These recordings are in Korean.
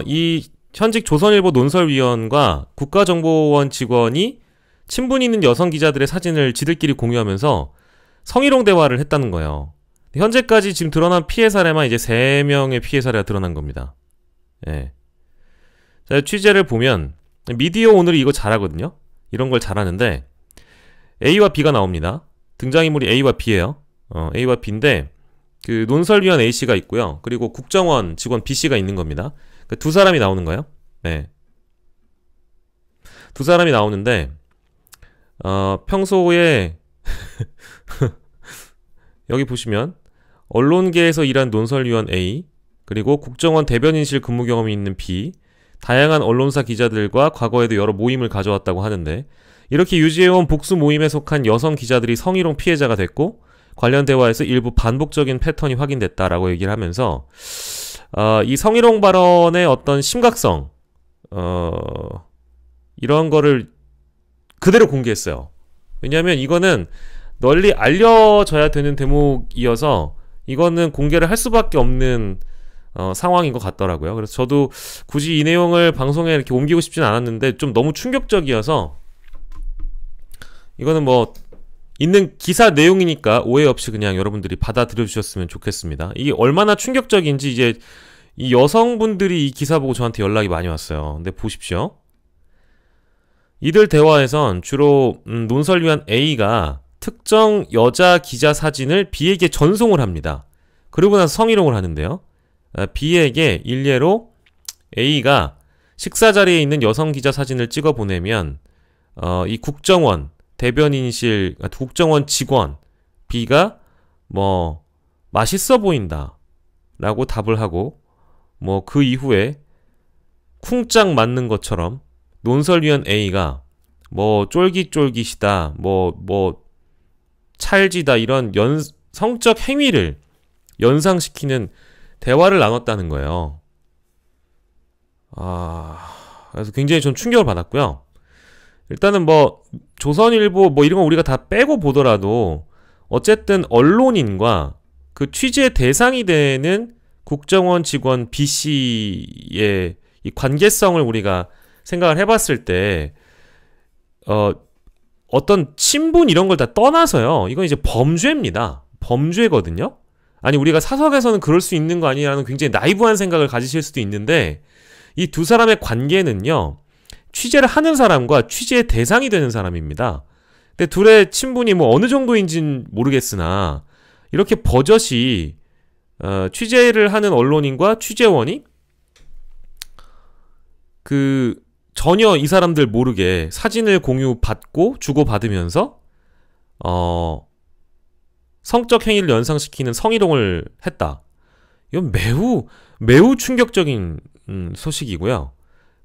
이 현직 조선일보 논설위원과 국가정보원 직원이 친분 있는 여성 기자들의 사진을 지들끼리 공유하면서 성희롱 대화를 했다는 거예요. 현재까지 지금 드러난 피해 사례만 이제 3명의 피해 사례가 드러난 겁니다. 예. 자, 취재를 보면 미디어 오늘이 이거 잘하거든요. 이런 걸 잘하는데 A와 B가 나옵니다. 등장인물이 A와 B예요. A와 B인데 그 논설위원 A씨가 있고요. 그리고 국정원 직원 B씨가 있는 겁니다. 그 두 사람이 나오는 거예요. 네. 두 사람이 나오는데 평소에 여기 보시면 언론계에서 일한 논설위원 A, 그리고 국정원 대변인실 근무 경험이 있는 B, 다양한 언론사 기자들과 과거에도 여러 모임을 가져왔다고 하는데 이렇게 유지해온 복수 모임에 속한 여성 기자들이 성희롱 피해자가 됐고 관련 대화에서 일부 반복적인 패턴이 확인됐다라고 얘기를 하면서 이 성희롱 발언의 어떤 심각성 이런 거를 그대로 공개했어요. 왜냐하면 이거는 널리 알려져야 되는 대목이어서 이거는 공개를 할 수밖에 없는 상황인 것 같더라고요. 그래서 저도 굳이 이 내용을 방송에 이렇게 옮기고 싶진 않았는데 좀 너무 충격적이어서 이거는 뭐 있는 기사 내용이니까 오해 없이 그냥 여러분들이 받아들여 주셨으면 좋겠습니다. 이게 얼마나 충격적인지 이제 이 여성분들이 이 기사 보고 저한테 연락이 많이 왔어요. 근데 보십시오. 이들 대화에선 주로 논설위원 A가 특정 여자 기자 사진을 B에게 전송을 합니다. 그러고 나서 성희롱을 하는데요. B에게 일례로 A가 식사 자리에 있는 여성 기자 사진을 찍어 보내면 이 국정원 대변인실 국정원 직원 B가 뭐 맛있어 보인다 라고 답을 하고 뭐 그 이후에 쿵짝 맞는 것처럼 논설위원 A가 뭐 쫄깃쫄깃이다 뭐 찰지다 이런 성적 행위를 연상시키는 대화를 나눴다는 거예요. 그래서 굉장히 좀 충격을 받았고요. 일단은 뭐 조선일보 뭐 이런 거 우리가 다 빼고 보더라도 어쨌든 언론인과 그 취재 대상이 되는 국정원 직원 B씨의 이 관계성을 우리가 생각을 해봤을 때 어떤 친분 이런 걸 다 떠나서요. 이건 이제 범죄입니다. 범죄거든요. 아니 우리가 사석에서는 그럴 수 있는 거 아니라는 굉장히 나이브한 생각을 가지실 수도 있는데 이 두 사람의 관계는요. 취재를 하는 사람과 취재의 대상이 되는 사람입니다. 근데 둘의 친분이 뭐 어느 정도인지는 모르겠으나 이렇게 버젓이 취재를 하는 언론인과 취재원이 그 전혀 이 사람들 모르게 사진을 공유받고 주고받으면서 성적 행위를 연상시키는 성희롱을 했다. 이건 매우 충격적인 소식이고요.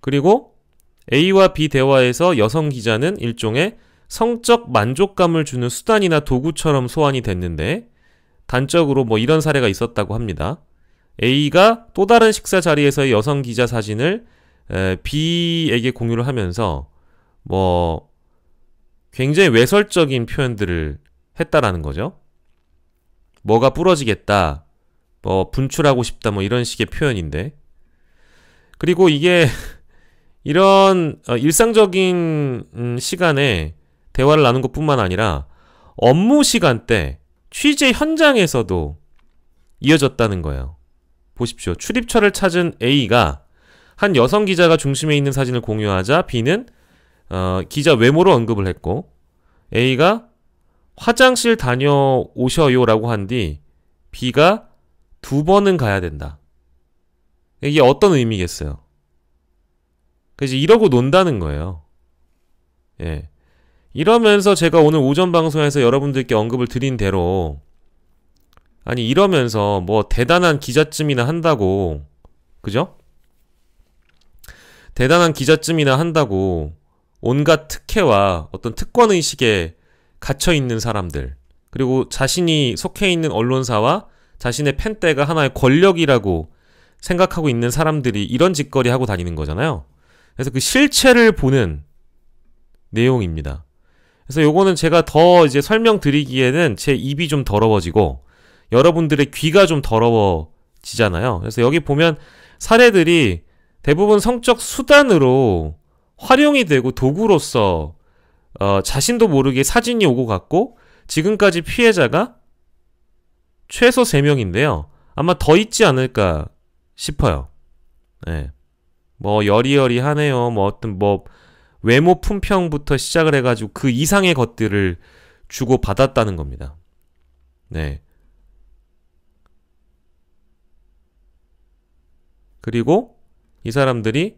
그리고 A와 B 대화에서 여성 기자는 일종의 성적 만족감을 주는 수단이나 도구처럼 소환이 됐는데 단적으로 뭐 이런 사례가 있었다고 합니다. A가 또 다른 식사 자리에서의 여성 기자 사진을 B에게 공유를 하면서 뭐 굉장히 외설적인 표현들을 했다라는 거죠. 뭐가 부러지겠다, 뭐 분출하고 싶다, 뭐 이런 식의 표현인데 그리고 이게 이런 일상적인 시간에 대화를 나눈 것뿐만 아니라 업무 시간대 취재 현장에서도 이어졌다는 거예요. 보십시오. 출입처를 찾은 A가 한 여성 기자가 중심에 있는 사진을 공유하자 B는 기자 외모로 언급을 했고 A가 화장실 다녀오셔요 라고 한 뒤 B가 2번은 가야 된다. 이게 어떤 의미겠어요? 그래서 이러고 논다는 거예요. 예. 이러면서 제가 오늘 오전 방송에서 여러분들께 언급을 드린 대로 아니 이러면서 뭐 대단한 기자쯤이나 한다고 그죠? 대단한 기자쯤이나 한다고 온갖 특혜와 어떤 특권의식에 갇혀있는 사람들 그리고 자신이 속해 있는 언론사와 자신의 펜대가 하나의 권력이라고 생각하고 있는 사람들이 이런 짓거리 하고 다니는 거잖아요. 그래서 그 실체를 보는 내용입니다. 그래서 요거는 제가 더 이제 설명드리기에는 제 입이 좀 더러워지고 여러분들의 귀가 좀 더러워지잖아요. 그래서 여기 보면 사례들이 대부분 성적 수단으로 활용이 되고 도구로서 자신도 모르게 사진이 오고 갔고 지금까지 피해자가 최소 3명인데요. 아마 더 있지 않을까 싶어요. 네. 뭐 여리여리하네요. 뭐 어떤 뭐 외모 품평부터 시작을 해가지고 그 이상의 것들을 주고 받았다는 겁니다. 네. 그리고 이 사람들이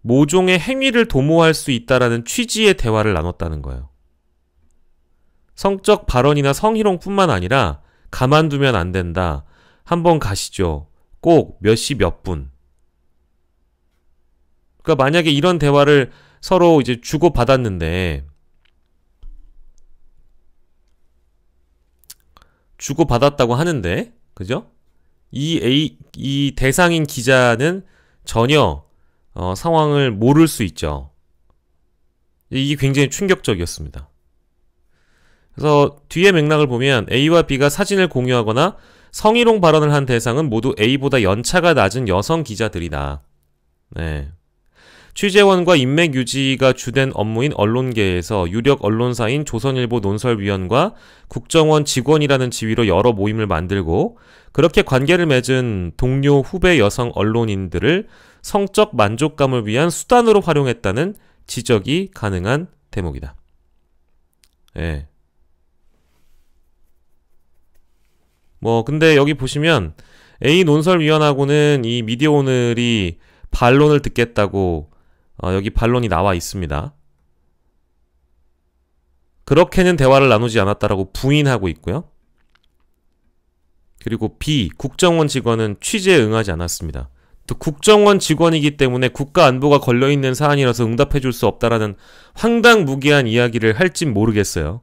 모종의 행위를 도모할 수 있다라는 취지의 대화를 나눴다는 거예요. 성적 발언이나 성희롱뿐만 아니라 가만두면 안 된다. 한번 가시죠. 꼭 몇 시 몇 분. 그러니까 만약에 이런 대화를 서로 이제 주고 받았는데 주고 받았다고 하는데, 그죠? 이 대상인 기자는 전혀 상황을 모를 수 있죠. 이게 굉장히 충격적이었습니다. 그래서 뒤에 맥락을 보면 A와 B가 사진을 공유하거나 성희롱 발언을 한 대상은 모두 A보다 연차가 낮은 여성 기자들이다. 네. 취재원과 인맥 유지가 주된 업무인 언론계에서 유력 언론사인 조선일보 논설위원과 국정원 직원이라는 지위로 여러 모임을 만들고 그렇게 관계를 맺은 동료 후배 여성 언론인들을 성적 만족감을 위한 수단으로 활용했다는 지적이 가능한 대목이다. 예. 뭐 근데 여기 보시면 A 논설위원하고는 이 미디어오늘이 반론을 듣겠다고 여기 반론이 나와 있습니다. 그렇게는 대화를 나누지 않았다라고 부인하고 있고요. 그리고 B 국정원 직원은 취재에 응하지 않았습니다. 또 국정원 직원이기 때문에 국가 안보가 걸려있는 사안이라서 응답해줄 수 없다라는 황당무계한 이야기를 할진 모르겠어요.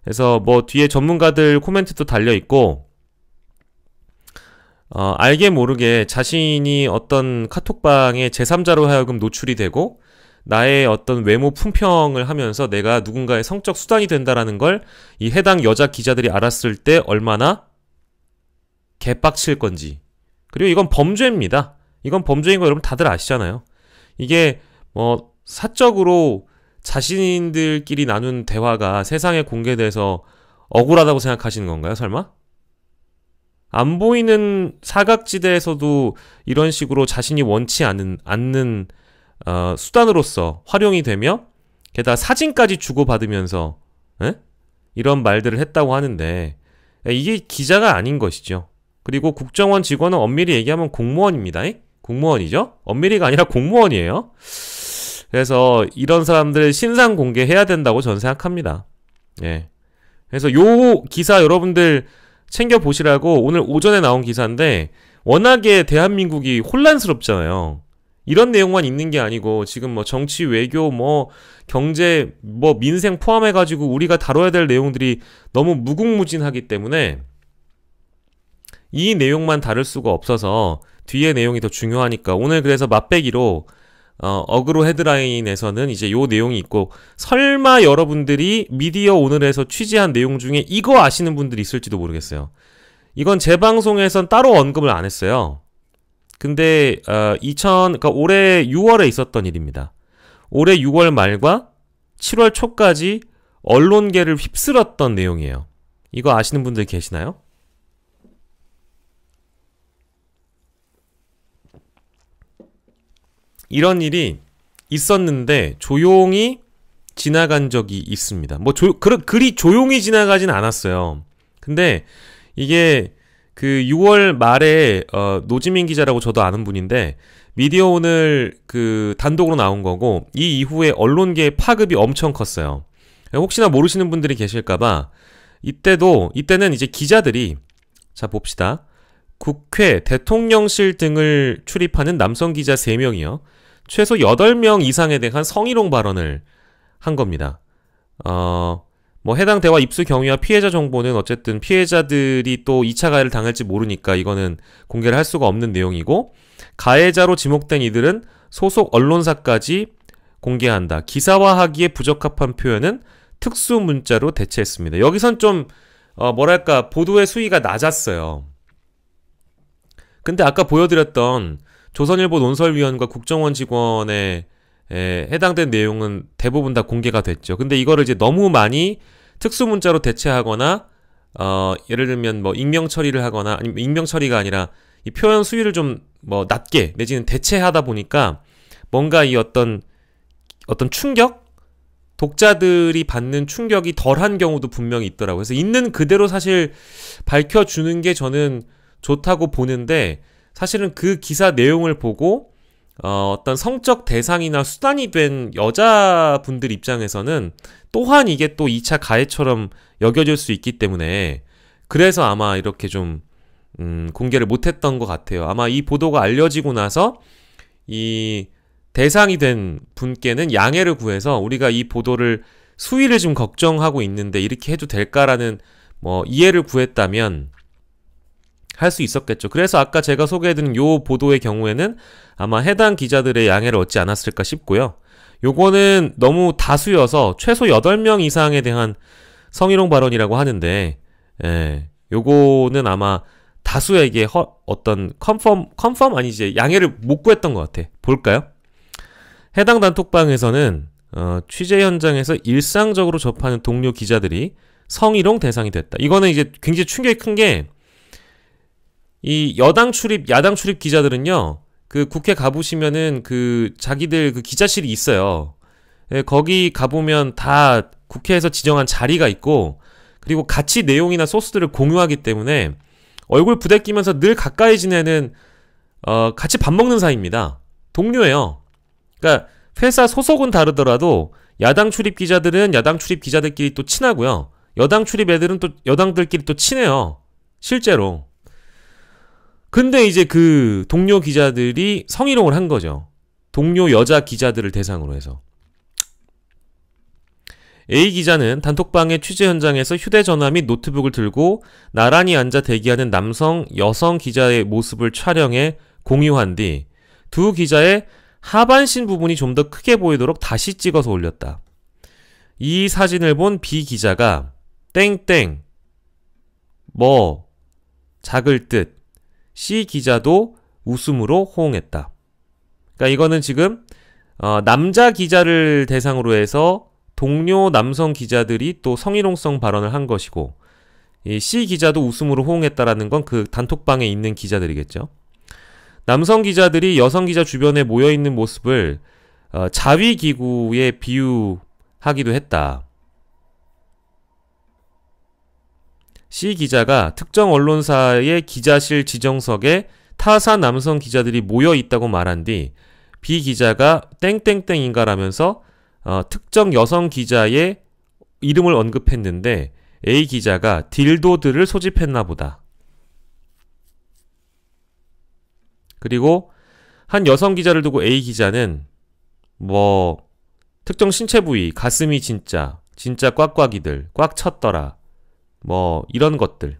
그래서 뭐 뒤에 전문가들 코멘트도 달려있고 알게 모르게 자신이 어떤 카톡방에 제3자로 하여금 노출이 되고 나의 어떤 외모 품평을 하면서 내가 누군가의 성적 수단이 된다라는 걸 이 해당 여자 기자들이 알았을 때 얼마나 개빡칠 건지. 그리고 이건 범죄입니다. 이건 범죄인 거 여러분 다들 아시잖아요. 이게 뭐 사적으로 자신들끼리 나눈 대화가 세상에 공개돼서 억울하다고 생각하시는 건가요, 설마? 안 보이는 사각지대에서도 이런 식으로 자신이 원치 않는 수단으로서 활용이 되며 게다가 사진까지 주고받으면서 이런 말들을 했다고 하는데 이게 기자가 아닌 것이죠. 그리고 국정원 직원은 엄밀히 얘기하면 공무원입니다. 공무원이죠? 엄밀히가 아니라 공무원이에요. 그래서 이런 사람들 신상 공개해야 된다고 저는 생각합니다. 예. 그래서 요 기사 여러분들 챙겨보시라고 오늘 오전에 나온 기사인데 워낙에 대한민국이 혼란스럽잖아요. 이런 내용만 있는 게 아니고 지금 뭐 정치, 외교, 뭐 경제, 뭐 민생 포함해가지고 우리가 다뤄야 될 내용들이 너무 무궁무진하기 때문에 이 내용만 다룰 수가 없어서 뒤에 내용이 더 중요하니까 오늘 그래서 맛배기로 어그로 헤드라인에서는 이제 요 내용이 있고 설마 여러분들이 미디어 오늘에서 취재한 내용 중에 이거 아시는 분들이 있을지도 모르겠어요. 이건 제 방송에선 따로 언급을 안 했어요. 근데 그러니까 올해 6월에 있었던 일입니다. 올해 6월 말과 7월 초까지 언론계를 휩쓸었던 내용이에요. 이거 아시는 분들 계시나요? 이런 일이 있었는데 조용히 지나간 적이 있습니다. 뭐 그리 조용히 지나가진 않았어요. 근데 이게 그 6월 말에 노지민 기자라고 저도 아는 분인데 미디어 오늘 그 단독으로 나온 거고 이 이후에 언론계의 파급이 엄청 컸어요. 혹시나 모르시는 분들이 계실까봐 이때는 이제 기자들이 자 봅시다. 국회, 대통령실 등을 출입하는 남성 기자 3명이요. 최소 8명 이상에 대한 성희롱 발언을 한 겁니다. 뭐 해당 대화 입수 경위와 피해자 정보는 어쨌든 피해자들이 또 2차 가해를 당할지 모르니까 이거는 공개를 할 수가 없는 내용이고 가해자로 지목된 이들은 소속 언론사까지 공개한다. 기사화하기에 부적합한 표현은 특수 문자로 대체했습니다. 여기선 좀 뭐랄까 보도의 수위가 낮았어요. 근데 아까 보여드렸던 조선일보 논설위원과 국정원 직원의 해당된 내용은 대부분 다 공개가 됐죠. 근데 이거를 이제 너무 많이 특수문자로 대체하거나 예를 들면 뭐 익명 처리를 하거나 아니면 익명 처리가 아니라 이 표현 수위를 좀 뭐 낮게 내지는 대체하다 보니까 뭔가 이 어떤 충격? 독자들이 받는 충격이 덜한 경우도 분명히 있더라고요. 그래서 있는 그대로 사실 밝혀주는 게 저는 좋다고 보는데 사실은 그 기사 내용을 보고 어떤 성적 대상이나 수단이 된 여자분들 입장에서는 또한 이게 또 2차 가해처럼 여겨질 수 있기 때문에 그래서 아마 이렇게 좀 공개를 못했던 것 같아요. 아마 이 보도가 알려지고 나서 이 대상이 된 분께는 양해를 구해서 우리가 이 보도를 수위를 좀 걱정하고 있는데 이렇게 해도 될까라는 뭐 이해를 구했다면 할 수 있었겠죠. 그래서 아까 제가 소개해드린 요 보도의 경우에는 아마 해당 기자들의 양해를 얻지 않았을까 싶고요. 요거는 너무 다수여서 최소 8명 이상에 대한 성희롱 발언이라고 하는데 요거는 아마 다수에게 어떤 컨펌 아니지 양해를 못 구했던 것 같아. 볼까요? 해당 단톡방에서는 취재 현장에서 일상적으로 접하는 동료 기자들이 성희롱 대상이 됐다. 이거는 이제 굉장히 충격이 큰 게 이 여당 출입, 야당 출입 기자들은요, 그 국회 가보시면은 그 자기들 그 기자실이 있어요. 거기 가보면 다 국회에서 지정한 자리가 있고, 그리고 같이 내용이나 소스들을 공유하기 때문에 얼굴 부대끼면서 늘 가까이 지내는, 같이 밥 먹는 사이입니다. 동료예요. 그러니까 회사 소속은 다르더라도 야당 출입 기자들은 야당 출입 기자들끼리 또 친하고요. 여당 출입 애들은 또 여당들끼리 또 친해요. 실제로. 근데 이제 그 동료 기자들이 성희롱을 한 거죠. 동료 여자 기자들을 대상으로 해서. A 기자는 단톡방의 취재 현장에서 휴대전화 및 노트북을 들고 나란히 앉아 대기하는 남성, 여성 기자의 모습을 촬영해 공유한 뒤 두 기자의 하반신 부분이 좀 더 크게 보이도록 다시 찍어서 올렸다. 이 사진을 본 B 기자가 땡땡 뭐 작을 듯 C 기자도 웃음으로 호응했다. 그러니까 이거는 지금 남자 기자를 대상으로 해서 동료 남성 기자들이 또 성희롱성 발언을 한 것이고 이 C 기자도 웃음으로 호응했다라는 건 그 단톡방에 있는 기자들이겠죠. 남성 기자들이 여성 기자 주변에 모여있는 모습을 자위기구에 비유하기도 했다. C 기자가 특정 언론사의 기자실 지정석에 타사 남성 기자들이 모여있다고 말한 뒤 B 기자가 땡땡땡인가라면서 특정 여성 기자의 이름을 언급했는데 A 기자가 딜도들을 소집했나 보다. 그리고 한 여성 기자를 두고 A 기자는 뭐 특정 신체 부위, 가슴이 진짜 꽉꽉이들, 꽉 쳤더라. 뭐 이런 것들.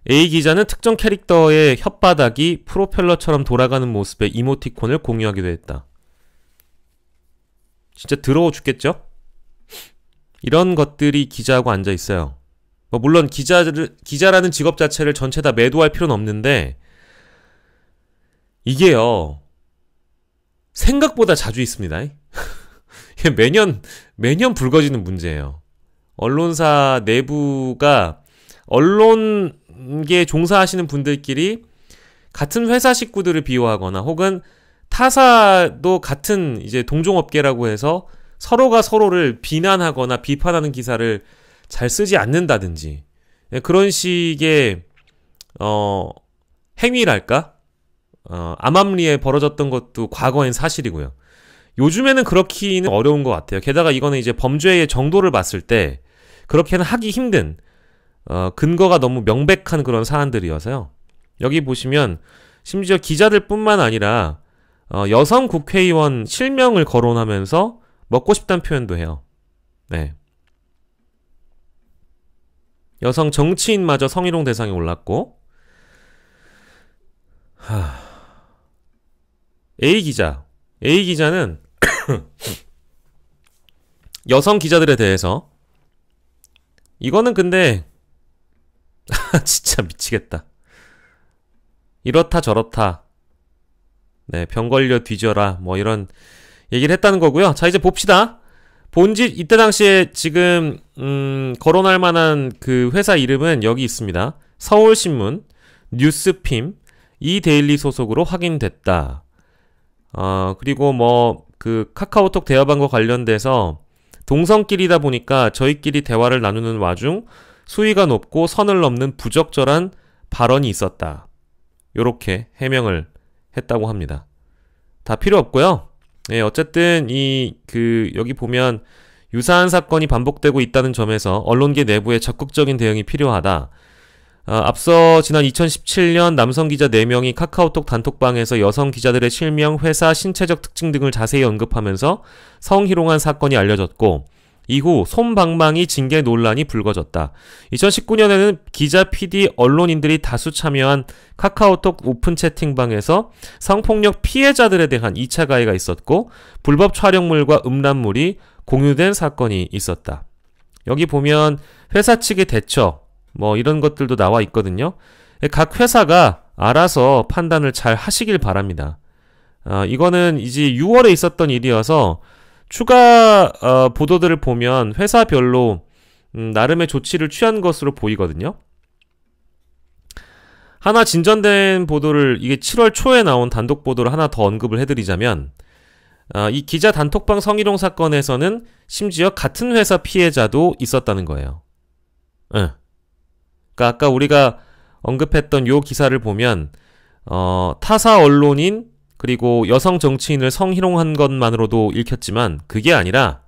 A 기자는 특정 캐릭터의 혓바닥이 프로펠러처럼 돌아가는 모습의 이모티콘을 공유하기도 했다. 진짜 더러워 죽겠죠? 이런 것들이 기자하고 앉아 있어요. 뭐 물론 기자라는 직업 자체를 전체 다 매도할 필요는 없는데 이게요 생각보다 자주 있습니다. 이게 매년 불거지는 문제예요. 언론사 내부가 언론계 종사하시는 분들끼리 같은 회사 식구들을 비호하거나 혹은 타사도 같은 이제 동종업계라고 해서 서로가 서로를 비난하거나 비판하는 기사를 잘 쓰지 않는다든지 그런 식의 행위랄까? 암암리에 벌어졌던 것도 과거엔 사실이고요. 요즘에는 그렇기는 어려운 것 같아요. 게다가 이거는 이제 범죄의 정도를 봤을 때 그렇게는 하기 힘든 근거가 너무 명백한 그런 사안들이어서요. 여기 보시면 심지어 기자들 뿐만 아니라 여성 국회의원 실명을 거론하면서 먹고 싶다는 표현도 해요. 네. 여성 정치인마저 성희롱 대상에 올랐고 A 기자는 여성 기자들에 대해서 이거는 근데 진짜 미치겠다. 이렇다 저렇다. 네, 병 걸려 뒤져라. 뭐 이런 얘기를 했다는 거고요. 자, 이제 봅시다. 본짓 이때 당시에 지금 거론할 만한 그 회사 이름은 여기 있습니다. 서울신문, 뉴스핌, 이데일리 소속으로 확인됐다. 그리고 뭐 그 카카오톡 대화방과 관련돼서 동성끼리다 보니까 저희끼리 대화를 나누는 와중 수위가 높고 선을 넘는 부적절한 발언이 있었다. 요렇게 해명을 했다고 합니다. 다 필요 없고요. 네, 어쨌든 여기 보면 유사한 사건이 반복되고 있다는 점에서 언론계 내부에 적극적인 대응이 필요하다. 앞서 지난 2017년 남성 기자 4명이 카카오톡 단톡방에서 여성 기자들의 실명, 회사, 신체적 특징 등을 자세히 언급하면서 성희롱한 사건이 알려졌고 이후 솜방망이 징계 논란이 불거졌다. 2019년에는 기자, PD, 언론인들이 다수 참여한 카카오톡 오픈 채팅방에서 성폭력 피해자들에 대한 2차 가해가 있었고 불법 촬영물과 음란물이 공유된 사건이 있었다. 여기 보면 회사 측의 대처 뭐 이런 것들도 나와 있거든요. 각 회사가 알아서 판단을 잘 하시길 바랍니다. 이거는 이제 6월에 있었던 일이어서 추가 보도들을 보면 회사별로 나름의 조치를 취한 것으로 보이거든요. 하나 진전된 보도를 이게 7월 초에 나온 단독 보도를 하나 더 언급을 해드리자면 이 기자 단톡방 성희롱 사건에서는 심지어 같은 회사 피해자도 있었다는 거예요. 그러니까 아까 우리가 언급했던 요 기사를 보면 타사 언론인 그리고 여성 정치인을 성희롱한 것만으로도 읽혔지만 그게 아니라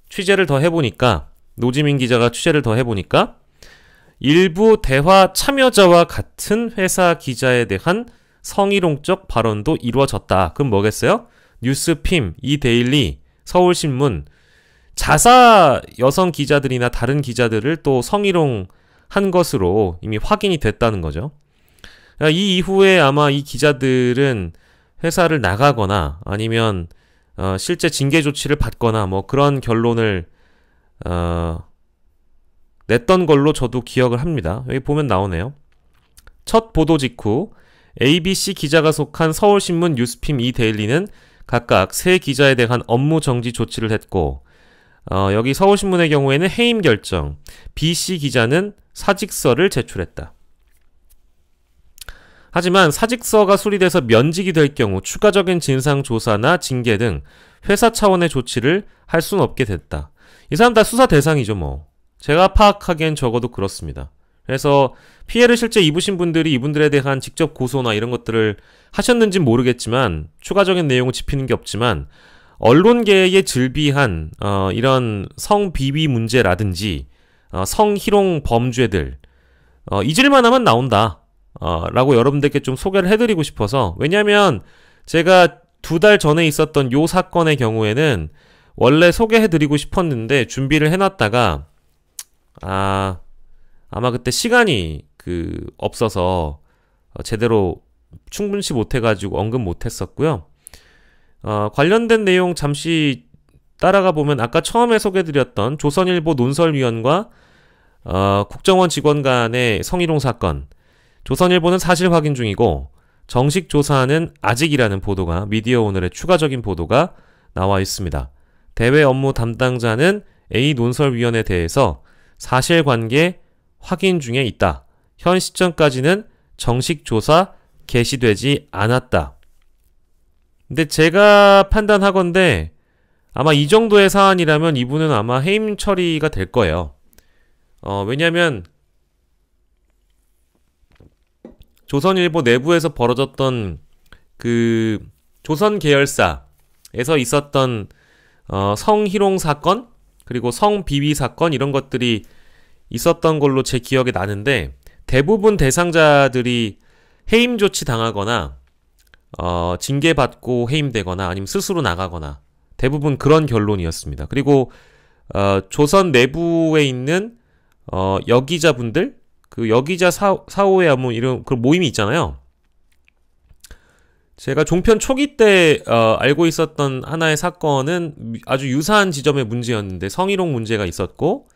취재를 더 해보니까 노지민 기자가 취재를 더 해보니까 일부 대화 참여자와 같은 회사 기자에 대한 성희롱적 발언도 이루어졌다. 그럼 뭐겠어요? 뉴스핌, 이데일리, 서울신문 자사 여성 기자들이나 다른 기자들을 또 성희롱한 것으로 이미 확인이 됐다는 거죠. 이 이후에 아마 이 기자들은 회사를 나가거나 아니면 실제 징계 조치를 받거나 뭐 그런 결론을 냈던 걸로 저도 기억을 합니다. 여기 보면 나오네요. 첫 보도 직후 ABC 기자가 속한 서울신문, 뉴스핌, 이데일리는 각각 세 기자에 대한 업무 정지 조치를 했고 여기 서울신문의 경우에는 해임 결정, B씨 기자는 사직서를 제출했다. 하지만 사직서가 수리돼서 면직이 될 경우 추가적인 진상조사나 징계 등 회사 차원의 조치를 할 수는 없게 됐다. 이 사람 다 수사 대상이죠 뭐. 제가 파악하기엔 적어도 그렇습니다. 그래서 피해를 실제 입으신 분들이 이분들에 대한 직접 고소나 이런 것들을 하셨는지는 모르겠지만 추가적인 내용을 짚히는 게 없지만 언론계에 즐비한 이런 성비위 문제라든지 성희롱 범죄들 잊을만 하면 나온다 라고 여러분들께 좀 소개를 해드리고 싶어서. 왜냐면 제가 2달 전에 있었던 요 사건의 경우에는 원래 소개해드리고 싶었는데 준비를 해놨다가 아마 그때 시간이 없어서 제대로 충분치 못해가지고 언급 못했었고요. 관련된 내용 잠시 따라가 보면 아까 처음에 소개드렸던 조선일보 논설위원과 국정원 직원 간의 성희롱 사건, 조선일보는 사실 확인 중이고 정식 조사는 아직이라는 보도가 미디어오늘의 추가적인 보도가 나와 있습니다. 대외 업무 담당자는 A 논설위원에 대해서 사실관계 확인 중에 있다. 현 시점까지는 정식 조사 개시되지 않았다. 근데 제가 판단하건대 아마 이 정도의 사안이라면 이분은 아마 해임 처리가 될 거예요. 왜냐면 조선일보 내부에서 벌어졌던 조선 계열사에서 있었던 성희롱 사건 그리고 성비위 사건 이런 것들이 있었던 걸로 제 기억에 나는데 대부분 대상자들이 해임 조치 당하거나 징계받고 해임되거나 아니면 스스로 나가거나 대부분 그런 결론이었습니다. 그리고 조선 내부에 있는 여기자분들 여기자 사호회 뭐 이런 그런 모임이 있잖아요. 제가 종편 초기 때 알고 있었던 하나의 사건은 아주 유사한 지점의 문제였는데 성희롱 문제가 있었고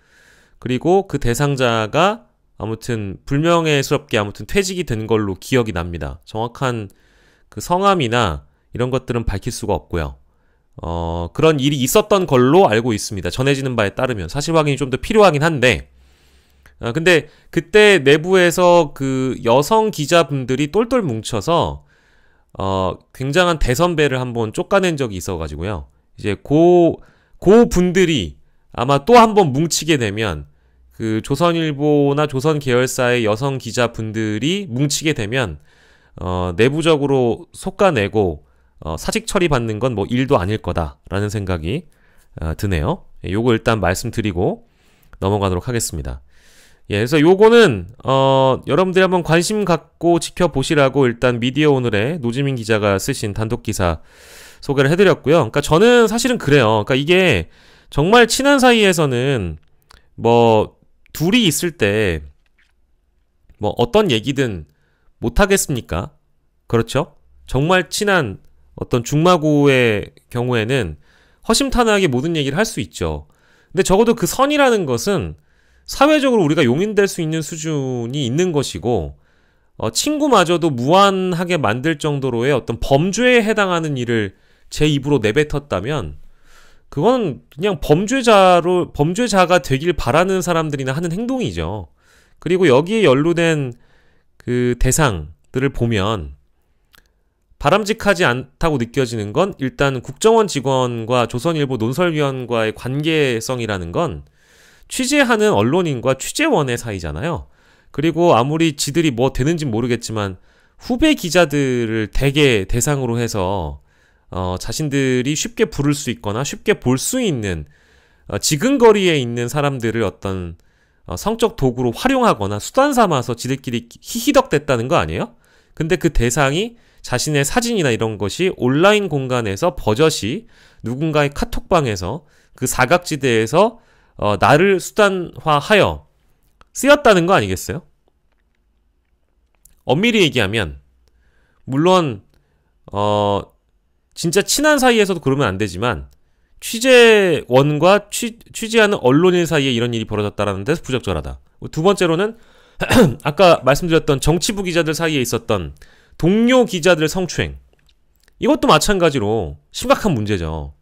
그리고 그 대상자가 아무튼 불명예스럽게 아무튼 퇴직이 된 걸로 기억이 납니다. 정확한 그 성함이나 이런 것들은 밝힐 수가 없고요. 그런 일이 있었던 걸로 알고 있습니다. 전해지는 바에 따르면 사실 확인이 좀 더 필요하긴 한데 근데 그때 내부에서 그 여성 기자분들이 똘똘 뭉쳐서 굉장한 대선배를 한번 쫓아낸 적이 있어가지고요. 이제 고 분들이 아마 또 한번 뭉치게 되면 그 조선일보나 조선 계열사의 여성 기자분들이 뭉치게 되면 내부적으로 솎아내고 사직 처리받는 건 뭐 일도 아닐 거다라는 생각이 드네요. 요거 일단 말씀드리고 넘어가도록 하겠습니다. 예, 그래서 요거는 여러분들이 한번 관심 갖고 지켜보시라고 일단 미디어 오늘의 노지민 기자가 쓰신 단독 기사 소개를 해드렸고요. 그러니까 저는 사실은 그래요. 그러니까 이게 정말 친한 사이에서는 뭐 둘이 있을 때 뭐 어떤 얘기든 못 하겠습니까? 그렇죠? 정말 친한 어떤 중마고의 경우에는 허심탄회하게 모든 얘기를 할 수 있죠. 근데 적어도 그 선이라는 것은 사회적으로 우리가 용인될 수 있는 수준이 있는 것이고 친구마저도 무한하게 만들 정도로의 어떤 범죄에 해당하는 일을 제 입으로 내뱉었다면 그건 그냥 범죄자가 되길 바라는 사람들이나 하는 행동이죠. 그리고 여기에 연루된 그 대상들을 보면 바람직하지 않다고 느껴지는 건 일단 국정원 직원과 조선일보 논설위원과의 관계성이라는 건 취재하는 언론인과 취재원의 사이잖아요. 그리고 아무리 지들이 뭐 되는지 모르겠지만 후배 기자들을 대개 대상으로 해서 자신들이 쉽게 부를 수 있거나 쉽게 볼 수 있는 지근거리에 있는 사람들을 어떤 성적 도구로 활용하거나 수단 삼아서 지들끼리 히히덕댔다는 거 아니에요? 근데 그 대상이 자신의 사진이나 이런 것이 온라인 공간에서 버젓이 누군가의 카톡방에서 그 사각지대에서 나를 수단화하여 쓰였다는 거 아니겠어요? 엄밀히 얘기하면 물론 진짜 친한 사이에서도 그러면 안 되지만 취재원과 취재하는 언론인 사이에 이런 일이 벌어졌다라는 데서 부적절하다. 두 번째로는 아까 말씀드렸던 정치부 기자들 사이에 있었던 동료 기자들 성추행, 이것도 마찬가지로 심각한 문제죠.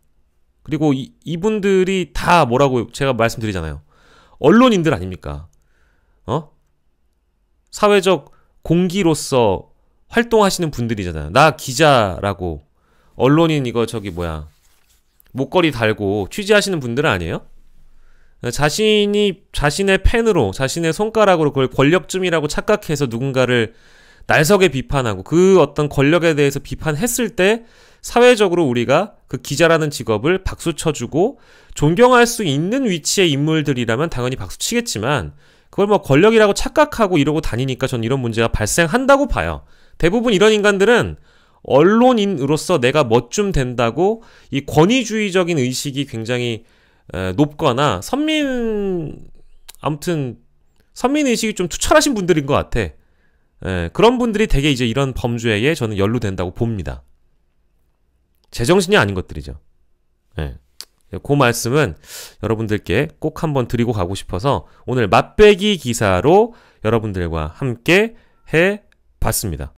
그리고 이분들이 다 뭐라고 제가 말씀드리잖아요. 언론인들 아닙니까? 사회적 공기로서 활동하시는 분들이잖아요. 나 기자라고 언론인 이거 목걸이 달고 취재하시는 분들은 아니에요? 자신이 자신의 펜으로 자신의 손가락으로 그걸 권력쯤이라고 착각해서 누군가를 날석에 비판하고 그 어떤 권력에 대해서 비판했을 때 사회적으로 우리가 그 기자라는 직업을 박수 쳐주고 존경할 수 있는 위치의 인물들이라면 당연히 박수 치겠지만 그걸 뭐 권력이라고 착각하고 이러고 다니니까 전 이런 문제가 발생한다고 봐요. 대부분 이런 인간들은 언론인으로서 내가 뭐쯤 된다고 이 권위주의적인 의식이 굉장히 높거나 선민의식이 좀 투철하신 분들인 것 같아. 그런 분들이 되게 이제 이런 범죄에 저는 연루된다고 봅니다. 제정신이 아닌 것들이죠. 그 말씀은 여러분들께 꼭 한번 드리고 가고 싶어서 오늘 맛배기 기사로 여러분들과 함께 해봤습니다.